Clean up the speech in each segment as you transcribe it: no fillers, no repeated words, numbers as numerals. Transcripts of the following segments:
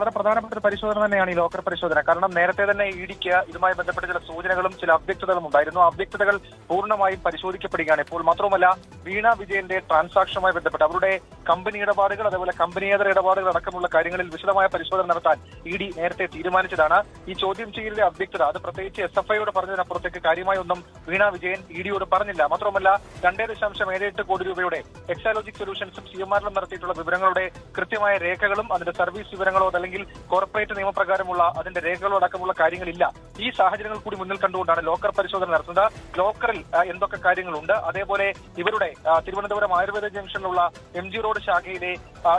വളരെ പ്രധാനപ്പെട്ട ഒരു പരിശോധന തന്നെയാണ് ഈ ലോക്കർ പരിശോധന. കാരണം നേരത്തെ തന്നെ ഇഡിക്ക് ഇതുമായി ബന്ധപ്പെട്ട ചില സൂചനകളും ചില അവ്യക്തതകളും ഉണ്ടായിരുന്നു. അവ്യക്തതകൾ പൂർണ്ണമായും പരിശോധിക്കപ്പെടുകയാണ് ഇപ്പോൾ. മാത്രവുമല്ല, വീണ വിജയന്റെ ട്രാൻസാക്ഷനുമായി ബന്ധപ്പെട്ട് അവരുടെ കമ്പനി ഇടപാടുകൾ, അതേപോലെ കമ്പനിയേതര ഇടപാടുകൾ അടക്കമുള്ള കാര്യങ്ങളിൽ വിശദമായ പരിശോധന നടത്താൻ ഇഡി നേരത്തെ തീരുമാനിച്ചതാണ്. ഈ ചോദ്യം ചെയ്യലിലെ അവ്യക്തത അത് പ്രത്യേകിച്ച് SFIയോട് പറഞ്ഞതിനപ്പുറത്തേക്ക് കാര്യമായി ഒന്നും വീണ വിജയൻ ഇഡിയോട് പറഞ്ഞില്ല. മാത്രമല്ല 2.78 കോടി രൂപയുടെ എക്സാലോജിക് സൊല്യൂഷൻസും CMRലും നടത്തിയിട്ടുള്ള വിവരങ്ങളുടെ കൃത്യമായ രേഖകളും അതിന്റെ സർവീസ് വിവരങ്ങളോ അല്ലെങ്കിൽ കോർപ്പറേറ്റ് നിയമപ്രകാരമുള്ള അതിന്റെ രേഖകളോ അടക്കമുള്ള കാര്യങ്ങളില്ല. ഈ സാഹചര്യങ്ങൾ കൂടി മുന്നിൽ കണ്ടുകൊണ്ടാണ് ലോക്കർ പരിശോധന നടത്തുന്നത്. ലോക്കറിൽ എന്തൊക്കെ കാര്യങ്ങളുണ്ട്, അതേപോലെ ഇവരുടെ തിരുവനന്തപുരം ആയുർവേദ ജംഗ്ഷനിലുള്ള MG റോഡ് ശാഖയിലെ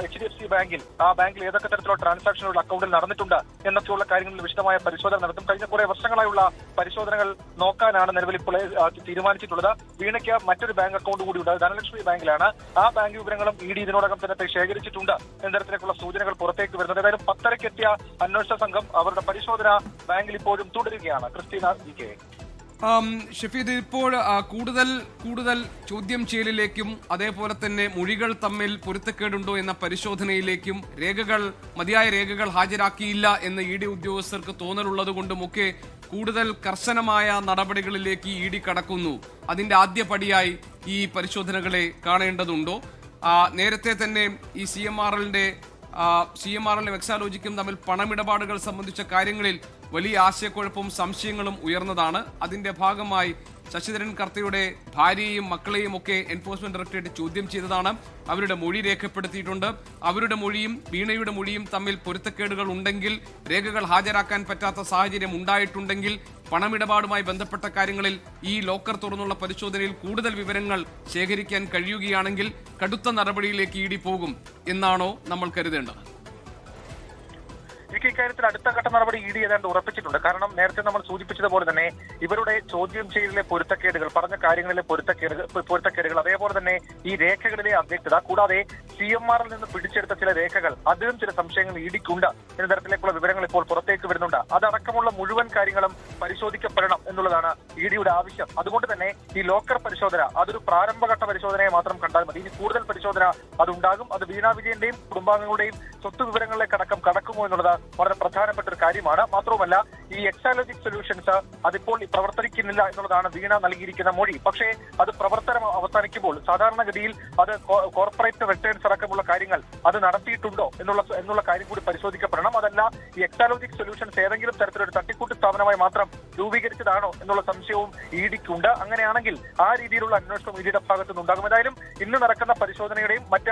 HDFC ബാങ്കിൽ ബാങ്കിൽ ഏതൊക്കെ തരത്തിലുള്ള ട്രാൻസാക്ഷനുകൾ അക്കൗണ്ടിൽ നടന്നിട്ടുണ്ട് എന്നൊക്കെയുള്ള കാര്യങ്ങളിൽ വിശദമായ പരിശോധന നടത്തും. കഴിഞ്ഞ കുറെ വർഷങ്ങളായുള്ള പരിശോധനകൾ നോക്കാനാണ് നിലവിൽ ഇപ്പോൾ തീരുമാനിച്ചിട്ടുള്ളത്. വീണയ്ക്ക് മറ്റൊരു ബാങ്ക് അക്കൗണ്ട് കൂടിയുണ്ട്, ധനലക്ഷ്മി ബാങ്കിലാണ്. ആ ബാങ്ക് വിവരങ്ങളും ഇഡി ഇതിനോടകം തന്നെ ശേഖരിച്ചിട്ടുണ്ട് എന്ന തരത്തിലേക്കുള്ള സൂചനകൾ പുറത്തേക്ക് വരുന്നത്. ഏതായാലും 10:30 എത്തിയ അന്വേഷണ സംഘം അവരുടെ പരിശോധന ബാങ്കിൽ ഇപ്പോഴും തുടരുകയാണ്. Christina GK. ഷഫീദ്, ഇപ്പോൾ കൂടുതൽ ചോദ്യം ചെയ്യലിലേക്കും അതേപോലെ തന്നെ മൊഴികൾ തമ്മിൽ പൊരുത്തക്കേടുണ്ടോ എന്ന പരിശോധനയിലേക്കും മതിയായ രേഖകൾ ഹാജരാക്കിയില്ല എന്ന് ഇഡി ഉദ്യോഗസ്ഥർക്ക് തോന്നലുള്ളത് കൊണ്ടുമൊക്കെ കൂടുതൽ കർശനമായ നടപടികളിലേക്ക് ഇഡി കടക്കുന്നു. അതിന്റെ ആദ്യപടിയായി ഈ പരിശോധനകളെ കാണേണ്ടതുണ്ടോ? നേരത്തെ തന്നെ ഈ CMRലും എക്സാലോജിക്കും തമ്മിൽ പണമിടപാടുകൾ സംബന്ധിച്ച കാര്യങ്ങളിൽ വലിയ ആശയക്കുഴപ്പവും സംശയങ്ങളും ഉയർന്നതാണ്. അതിന്റെ ഭാഗമായി ശശിധരൻ കർത്തയുടെ ഭാര്യയെയും മക്കളെയും ഒക്കെ എൻഫോഴ്സ്മെന്റ് ഡയറക്ടറേറ്റ് ചോദ്യം ചെയ്തതാണ്. അവരുടെ മൊഴി രേഖപ്പെടുത്തിയിട്ടുണ്ട്. അവരുടെ മൊഴിയും വീണയുടെ മൊഴിയും തമ്മിൽ പൊരുത്തക്കേടുകൾ ഉണ്ടെങ്കിൽ, രേഖകൾ ഹാജരാക്കാൻ പറ്റാത്ത സാഹചര്യം ഉണ്ടായിട്ടുണ്ടെങ്കിൽ, പണമിടപാടുമായി ബന്ധപ്പെട്ട കാര്യങ്ങളിൽ ഈ ലോക്കർ തുറന്നുള്ള പരിശോധനയിൽ കൂടുതൽ വിവരങ്ങൾ ശേഖരിക്കാൻ കഴിയുകയാണെങ്കിൽ കടുത്ത നടപടിയിലേക്ക് ഇഡി പോകും എന്നാണോ നമ്മൾ കരുതേണ്ടത്? ഇക്കാര്യത്തിൽ അടുത്ത ഘട്ട നടപടി ഇഡി ഏതാണ്ട് ഉറപ്പിച്ചിട്ടുണ്ട്. കാരണം നേരത്തെ നമ്മൾ സൂചിപ്പിച്ചതുപോലെ തന്നെ ഇവരുടെ ചോദ്യം ചെയ്യലിലെ പൊരുത്തക്കേടുകൾ, പറഞ്ഞ കാര്യങ്ങളിലെ പൊരുത്തക്കേടുകൾ, അതേപോലെ തന്നെ ഈ രേഖകളിലെ അവ്യക്തത, കൂടാതെ CMRൽ നിന്ന് പിടിച്ചെടുത്ത ചില രേഖകൾ, അതിലും ചില സംശയങ്ങൾ ഇഡിക്കുണ്ട് എന്ന തരത്തിലേക്കുള്ള വിവരങ്ങൾ ഇപ്പോൾ പുറത്തേക്ക് വരുന്നുണ്ട്. അതടക്കമുള്ള മുഴുവൻ കാര്യങ്ങളും പരിശോധിക്കപ്പെടണം എന്നുള്ളതാണ് ഇഡിയുടെ ആവശ്യം. അതുകൊണ്ട് തന്നെ ഈ ലോക്കർ പരിശോധന അതൊരു പ്രാരംഭഘട്ട പരിശോധനയെ മാത്രം കണ്ടാൽ മതി. ഇനി കൂടുതൽ പരിശോധന അതുണ്ടാകും. അത് വീണ വിജയന്റെയും കുടുംബാംഗങ്ങളുടെയും സ്വത്ത് വിവരങ്ങളിലേക്കടക്കം കടക്കുമോ എന്നുള്ളത് വളരെ പ്രധാനപ്പെട്ട ഒരു കാര്യമാണ്. മാത്രവുമല്ല, ഈ എക്സാലോജിക് സൊല്യൂഷൻസ് അതിപ്പോൾ പ്രവർത്തിക്കുന്നില്ല എന്നുള്ളതാണ് വീണ നൽകിയിരിക്കുന്ന മൊഴി. പക്ഷേ അത് പ്രവർത്തനം അവസാനിക്കുമ്പോൾ സാധാരണഗതിയിൽ അത് കോർപ്പറേറ്റ് റിട്ടേൺസ് അടക്കമുള്ള കാര്യങ്ങൾ അത് നടത്തിയിട്ടുണ്ടോ എന്നുള്ള കാര്യം കൂടി പരിശോധിക്കപ്പെടണം. അതല്ല ഈ എക്സാലോജിക് സൊല്യൂഷൻസ് ഏതെങ്കിലും തരത്തിലൊരു തട്ടിക്കൂട്ട് സ്ഥാപനമായി മാത്രം രൂപീകരിച്ചതാണോ എന്നുള്ള സംശയവും ഇഡിക്കുണ്ട്. അങ്ങനെയാണെങ്കിൽ ആ രീതിയിലുള്ള അന്വേഷണം ഇഡിയുടെ ഭാഗത്തു നിന്നുണ്ടാകും. ഏതായാലും ഇന്ന് നടക്കുന്ന പരിശോധനയുടെയും മറ്റ്